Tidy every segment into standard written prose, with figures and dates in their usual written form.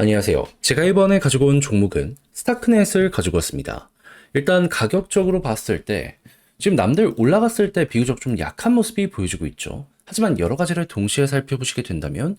안녕하세요. 제가 이번에 가지고 온 종목은 스타크넷을 가지고 왔습니다. 일단 가격적으로 봤을 때 지금 남들 올라갔을 때 비교적 좀 약한 모습이 보여지고 있죠. 하지만 여러 가지를 동시에 살펴보시게 된다면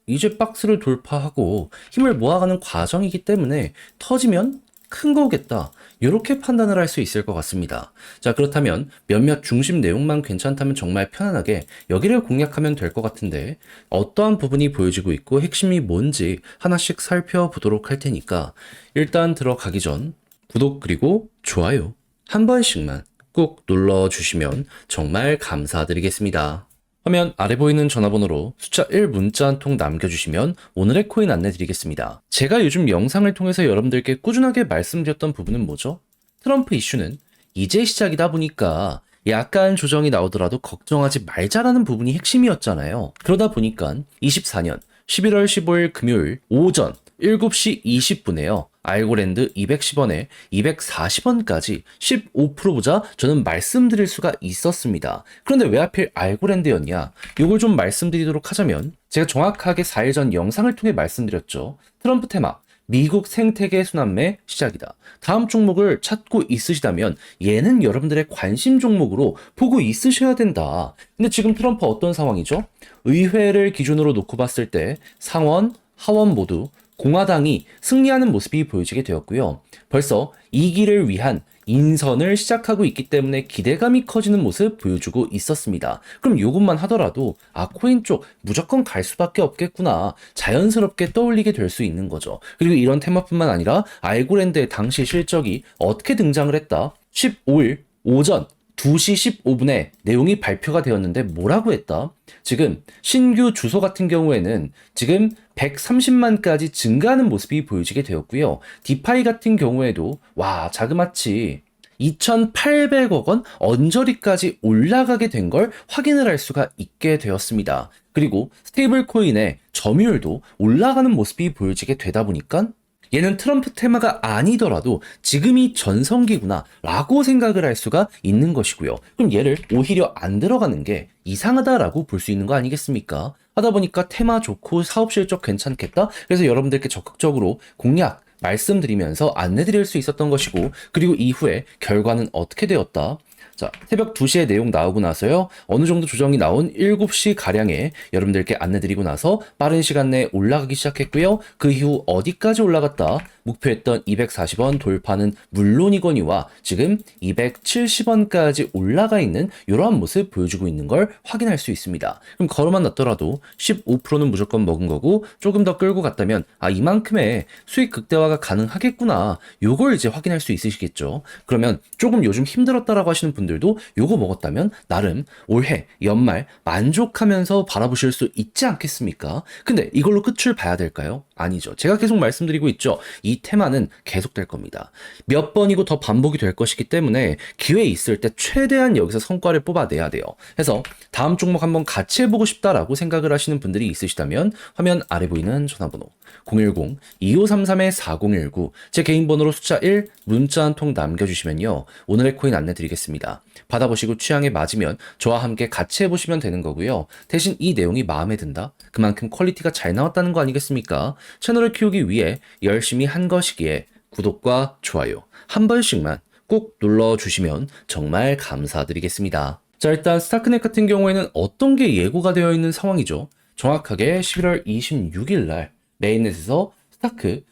이제 박스를 돌파하고 힘을 모아가는 과정이기 때문에 터지면 큰 거겠다. 이렇게 판단을 할 수 있을 것 같습니다. 자, 그렇다면 몇몇 중심 내용만 괜찮다면 정말 편안하게 여기를 공략하면 될 것 같은데 어떠한 부분이 보여지고 있고 핵심이 뭔지 하나씩 살펴보도록 할 테니까 일단 들어가기 전 구독 그리고 좋아요 한 번씩만 꼭 눌러주시면 정말 감사드리겠습니다. 화면 아래 보이는 전화번호로 숫자 1 문자 한 통 남겨주시면 오늘의 코인 안내 드리겠습니다. 제가 요즘 영상을 통해서 여러분들께 꾸준하게 말씀드렸던 부분은 뭐죠? 트럼프 이슈는 이제 시작이다 보니까 약간 조정이 나오더라도 걱정하지 말자라는 부분이 핵심이었잖아요. 그러다 보니까 24년 11월 15일 금요일 오전 7시 20분에요. 알고랜드 210원에 240원까지 15%보자 저는 말씀드릴 수가 있었습니다. 그런데 왜 하필 알고랜드였냐? 이걸 좀 말씀드리도록 하자면 제가 정확하게 4일 전 영상을 통해 말씀드렸죠. 트럼프 테마 미국 생태계 순환매 시작이다. 다음 종목을 찾고 있으시다면 얘는 여러분들의 관심 종목으로 보고 있으셔야 된다. 근데 지금 트럼프 어떤 상황이죠? 의회를 기준으로 놓고 봤을 때 상원, 하원 모두 공화당이 승리하는 모습이 보여지게 되었고요. 벌써 2기를 위한 인선을 시작하고 있기 때문에 기대감이 커지는 모습 보여주고 있었습니다. 그럼 이것만 하더라도 코인 쪽 무조건 갈 수밖에 없겠구나 자연스럽게 떠올리게 될 수 있는 거죠. 그리고 이런 테마뿐만 아니라 알고랜드의 당시 실적이 어떻게 등장을 했다? 15일 오전 2시 15분에 내용이 발표가 되었는데 뭐라고 했다? 지금 신규 주소 같은 경우에는 지금 130만까지 증가하는 모습이 보여지게 되었고요. 디파이 같은 경우에도 자그마치 2,800억 원 언저리까지 올라가게 된 걸 확인을 할 수가 있게 되었습니다. 그리고 스테이블 코인의 점유율도 올라가는 모습이 보여지게 되다 보니까 얘는 트럼프 테마가 아니더라도 지금이 전성기구나 라고 생각을 할 수가 있는 것이고요. 그럼 얘를 오히려 안 들어가는 게 이상하다라고 볼 수 있는 거 아니겠습니까? 하다 보니까 테마 좋고 사업 실적 괜찮겠다? 그래서 여러분들께 적극적으로 공략 말씀드리면서 안내드릴 수 있었던 것이고, 그리고 이후에 결과는 어떻게 되었다? 자, 새벽 2시에 내용 나오고 나서요. 어느 정도 조정이 나온 7시 가량에 여러분들께 안내드리고 나서 빠른 시간 내에 올라가기 시작했고요. 그 이후 어디까지 올라갔다? 목표했던 240원 돌파는 물론이거니와 지금 270원까지 올라가 있는 이러한 모습 보여주고 있는 걸 확인할 수 있습니다. 그럼 걸어만 놨더라도 15%는 무조건 먹은 거고 조금 더 끌고 갔다면 이만큼의 수익 극대화가 가능하겠구나. 요걸 이제 확인할 수 있으시겠죠. 그러면 조금 요즘 힘들었다라고 하시는 분들도 요거 먹었다면 나름 올해 연말 만족하면서 바라보실 수 있지 않겠습니까? 근데 이걸로 끝을 봐야 될까요? 아니죠. 제가 계속 말씀드리고 있죠. 이 테마는 계속될 겁니다. 몇 번이고 더 반복이 될 것이기 때문에 기회 있을 때 최대한 여기서 성과를 뽑아내야 돼요. 해서 다음 종목 한번 같이 해보고 싶다라고 생각을 하시는 분들이 있으시다면 화면 아래 보이는 전화번호 010-2533-4019 제 개인 번호로 숫자 1 문자 한 통 남겨주시면요. 오늘의 코인 안내 드리겠습니다. 받아보시고 취향에 맞으면 저와 함께 같이 해보시면 되는 거고요. 대신 이 내용이 마음에 든다? 그만큼 퀄리티가 잘 나왔다는 거 아니겠습니까? 채널을 키우기 위해 열심히 한 것이기에 구독과 좋아요 한 번씩만 꼭 눌러주시면 정말 감사드리겠습니다. 자, 일단 스타크넷 같은 경우에는 어떤 게 예고가 되어 있는 상황이죠. 정확하게 11월 26일 날 메인넷에서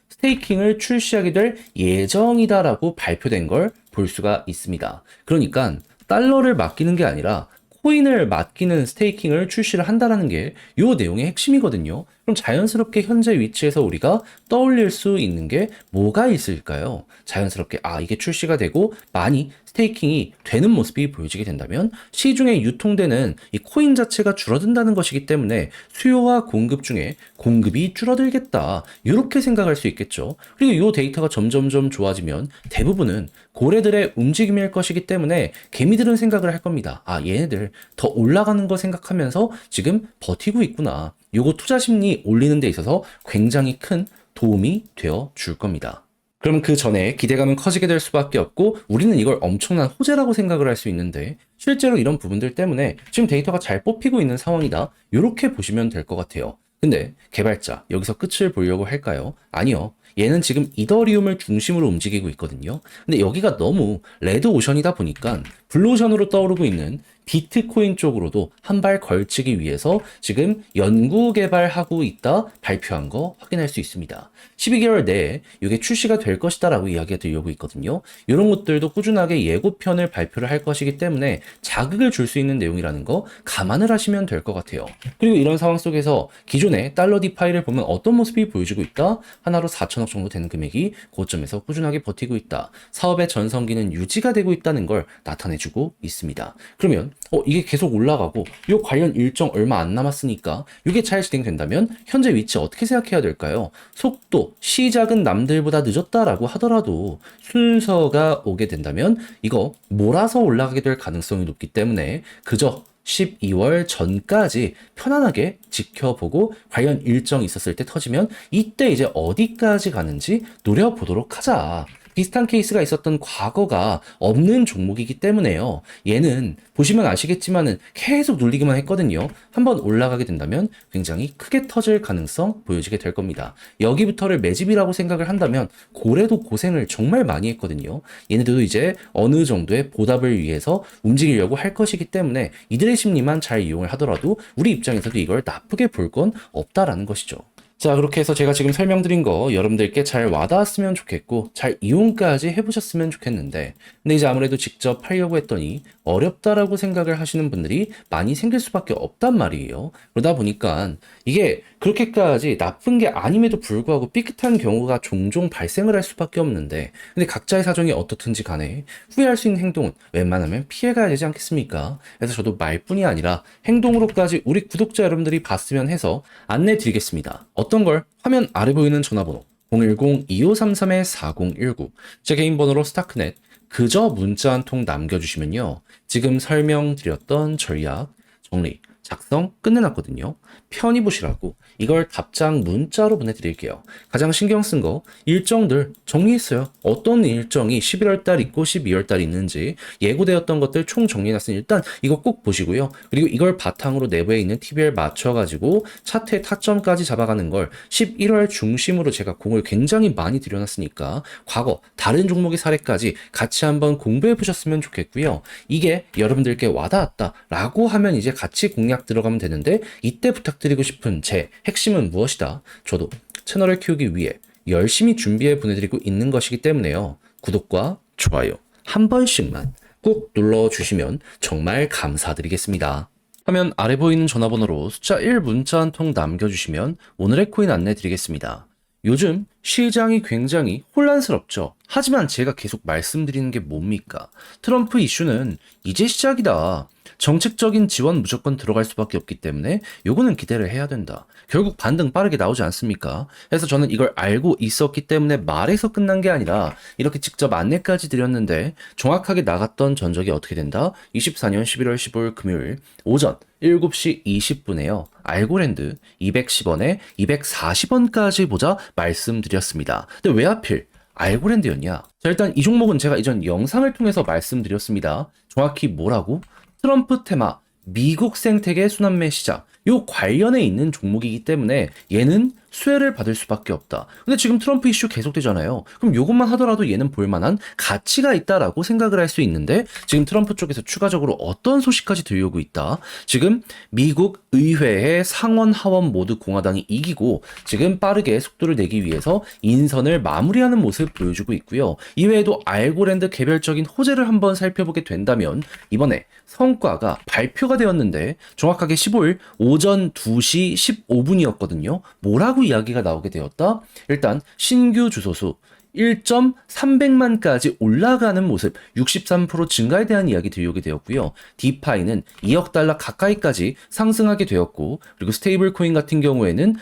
스테이킹을 출시하게 될 예정이다라고 발표된 걸 볼 수가 있습니다. 그러니까 달러를 맡기는 게 아니라 코인을 맡기는 스테이킹을 출시를 한다라는 게 이 내용의 핵심이거든요. 그럼 자연스럽게 현재 위치에서 우리가 떠올릴 수 있는 게 뭐가 있을까요? 자연스럽게 이게 출시가 되고 많이 스테이킹이 되는 모습이 보여지게 된다면 시중에 유통되는 이 코인 자체가 줄어든다는 것이기 때문에 수요와 공급 중에 공급이 줄어들겠다. 이렇게 생각할 수 있겠죠. 그리고 이 데이터가 점점점 좋아지면 대부분은 고래들의 움직임일 것이기 때문에 개미들은 생각을 할 겁니다. 얘네들 더 올라가는 거 생각하면서 지금 버티고 있구나. 요거 투자 심리 올리는 데 있어서 굉장히 큰 도움이 되어 줄 겁니다. 그럼 그 전에 기대감은 커지게 될 수밖에 없고 우리는 이걸 엄청난 호재라고 생각을 할 수 있는데 실제로 이런 부분들 때문에 지금 데이터가 잘 뽑히고 있는 상황이다. 이렇게 보시면 될 것 같아요. 근데 개발자, 여기서 끝을 보려고 할까요? 아니요. 얘는 지금 이더리움을 중심으로 움직이고 있거든요. 근데 여기가 너무 레드오션이다 보니까 블루오션으로 떠오르고 있는 비트코인 쪽으로도 한 발 걸치기 위해서 지금 연구 개발하고 있다 발표한 거 확인할 수 있습니다. 12개월 내에 이게 출시가 될 것이다 라고 이야기가 들려오고 있거든요. 이런 것들도 꾸준하게 예고편을 발표를 할 것이기 때문에 자극을 줄 수 있는 내용이라는 거 감안을 하시면 될 것 같아요. 그리고 이런 상황 속에서 기존의 달러 디파이를 보면 어떤 모습이 보여주고 있다? 하나로 4천억 정도 되는 금액이 고점에서 꾸준하게 버티고 있다. 사업의 전성기는 유지가 되고 있다는 걸 나타내주고 있습니다. 그러면 이게 계속 올라가고 이 관련 일정 얼마 안 남았으니까 이게 잘 진행된다면 현재 위치 어떻게 생각해야 될까요? 속도, 시작은 남들보다 늦었다라고 하더라도 순서가 오게 된다면 이거 몰아서 올라가게 될 가능성이 높기 때문에 그저 12월 전까지 편안하게 지켜보고 관련 일정이 있었을 때 터지면 이때 이제 어디까지 가는지 노려보도록 하자. 비슷한 케이스가 있었던 과거가 없는 종목이기 때문에요. 얘는 보시면 아시겠지만은 계속 눌리기만 했거든요. 한번 올라가게 된다면 굉장히 크게 터질 가능성 보여지게 될 겁니다. 여기부터를 매집이라고 생각을 한다면 고래도 고생을 정말 많이 했거든요. 얘네들도 이제 어느 정도의 보답을 위해서 움직이려고 할 것이기 때문에 이들의 심리만 잘 이용을 하더라도 우리 입장에서도 이걸 나쁘게 볼 건 없다라는 것이죠. 자, 그렇게 해서 제가 지금 설명드린 거 여러분들께 잘 와닿았으면 좋겠고 잘 이용까지 해보셨으면 좋겠는데 근데 이제 아무래도 직접 하려고 했더니 어렵다라고 생각을 하시는 분들이 많이 생길 수밖에 없단 말이에요. 그러다 보니까 이게 그렇게까지 나쁜 게 아님에도 불구하고 삐끗한 경우가 종종 발생을 할 수밖에 없는데 근데 각자의 사정이 어떻든지 간에 후회할 수 있는 행동은 웬만하면 피해가야 되지 않겠습니까? 그래서 저도 말뿐이 아니라 행동으로까지 우리 구독자 여러분들이 봤으면 해서 안내 드리겠습니다. 어떤 걸 화면 아래 보이는 전화번호 010-2533-4019 제 개인 번호로 스타크넷 그저 문자 한 통 남겨주시면요. 지금 설명드렸던 전략 정리 작성 끝내놨거든요. 편히 보시라고 이걸 답장 문자로 보내드릴게요. 가장 신경 쓴 거 일정들 정리했어요. 어떤 일정이 11월 달 있고 12월 달 있는지 예고되었던 것들 총 정리해놨으니 일단 이거 꼭 보시고요. 그리고 이걸 바탕으로 내부에 있는 TBR 맞춰가지고 차트의 타점까지 잡아가는 걸 11월 중심으로 제가 공을 굉장히 많이 들여놨으니까 과거 다른 종목의 사례까지 같이 한번 공부해 보셨으면 좋겠고요. 이게 여러분들께 와닿았다 라고 하면 이제 같이 공략 들어가면 되는데 이때 부탁드리고 싶은 제 핵심은 무엇이다? 저도 채널을 키우기 위해 열심히 준비해 보내드리고 있는 것이기 때문에요. 구독과 좋아요 한 번씩만 꼭 눌러주시면 정말 감사드리겠습니다. 화면 아래 보이는 전화번호로 숫자 1 문자 한 통 남겨주시면 오늘의 코인 안내 드리겠습니다. 요즘 시장이 굉장히 혼란스럽죠. 하지만 제가 계속 말씀드리는 게 뭡니까? 트럼프 이슈는 이제 시작이다. 정책적인 지원 무조건 들어갈 수밖에 없기 때문에 요거는 기대를 해야 된다. 결국 반등 빠르게 나오지 않습니까? 그래서 저는 이걸 알고 있었기 때문에 말에서 끝난 게 아니라 이렇게 직접 안내까지 드렸는데 정확하게 나갔던 전적이 어떻게 된다? 24년 11월 15일 금요일 오전 7시 20분에요. 알고랜드 210원에 240원까지 보자 말씀드렸습니다. 근데 왜 하필 알고랜드였냐? 자, 일단 이 종목은 제가 이전 영상을 통해서 말씀드렸습니다. 정확히 뭐라고? 트럼프 테마, 미국 생태계 순환매 시장 요 관련에 있는 종목이기 때문에 얘는 수혜를 받을 수밖에 없다. 근데 지금 트럼프 이슈 계속되잖아요. 그럼 요것만 하더라도 얘는 볼만한 가치가 있다라고 생각을 할 수 있는데 지금 트럼프 쪽에서 추가적으로 어떤 소식까지 들려오고 있다. 지금 미국 의회의 상원 하원 모두 공화당이 이기고 지금 빠르게 속도를 내기 위해서 인선을 마무리하는 모습 보여주고 있고요. 이외에도 알고랜드 개별적인 호재를 한번 살펴보게 된다면 이번에 성과가 발표가 되었는데 정확하게 15일 오전 2시 15분이었거든요. 뭐라고 이야기가 나오게 되었다? 일단 신규 주소수 1.300만까지 올라가는 모습 63% 증가에 대한 이야기 들려오게 되었고요. 디파이는 2억 달러 가까이까지 상승하게 되었고 그리고 스테이블 코인 같은 경우에는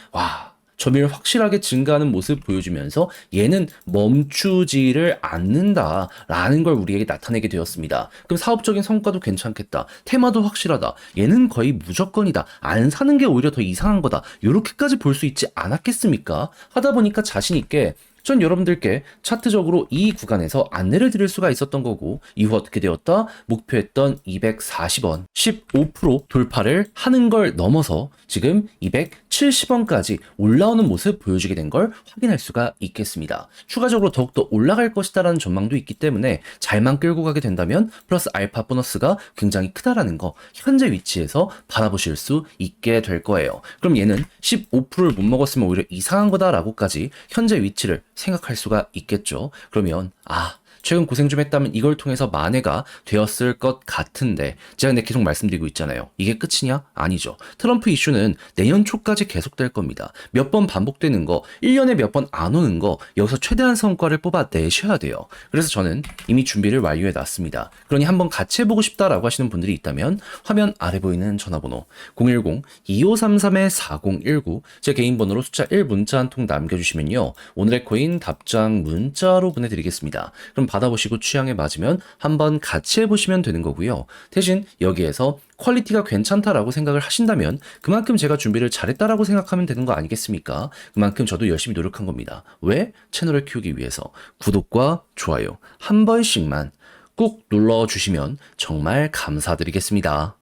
점유율 확실하게 증가하는 모습 보여주면서 얘는 멈추지를 않는다라는 걸 우리에게 나타내게 되었습니다. 그럼 사업적인 성과도 괜찮겠다. 테마도 확실하다. 얘는 거의 무조건이다. 안 사는 게 오히려 더 이상한 거다. 이렇게까지 볼 수 있지 않았겠습니까? 하다 보니까 자신 있게 전 여러분들께 차트적으로 이 구간에서 안내를 드릴 수가 있었던 거고 이후 어떻게 되었다? 목표했던 240원, 15% 돌파를 하는 걸 넘어서 지금 270원까지 올라오는 모습 보여주게 된 걸 확인할 수가 있겠습니다. 추가적으로 더욱더 올라갈 것이다라는 전망도 있기 때문에 잘만 끌고 가게 된다면 플러스 알파 보너스가 굉장히 크다라는 거 현재 위치에서 바라보실 수 있게 될 거예요. 그럼 얘는 15%를 못 먹었으면 오히려 이상한 거다라고까지 현재 위치를 생각할 수가 있겠죠. 그러면 최근 고생 좀 했다면 이걸 통해서 만회가 되었을 것 같은데 제가 근데 계속 말씀드리고 있잖아요. 이게 끝이냐? 아니죠. 트럼프 이슈는 내년 초까지 계속될 겁니다. 몇 번 반복되는 거, 1년에 몇 번 안 오는 거 여기서 최대한 성과를 뽑아내셔야 돼요. 그래서 저는 이미 준비를 완료해 놨습니다. 그러니 한번 같이 해보고 싶다라고 하시는 분들이 있다면 화면 아래 보이는 전화번호 010-2533-4019 제 개인 번호로 숫자 1 문자 한 통 남겨주시면요. 오늘의 코인 답장 문자로 보내드리겠습니다. 그럼 받아보시고 취향에 맞으면 한번 같이 해보시면 되는 거고요. 대신 여기에서 퀄리티가 괜찮다라고 생각을 하신다면 그만큼 제가 준비를 잘했다라고 생각하면 되는 거 아니겠습니까? 그만큼 저도 열심히 노력한 겁니다. 왜? 채널을 키우기 위해서. 구독과 좋아요 한 번씩만 꾹 눌러주시면 정말 감사드리겠습니다.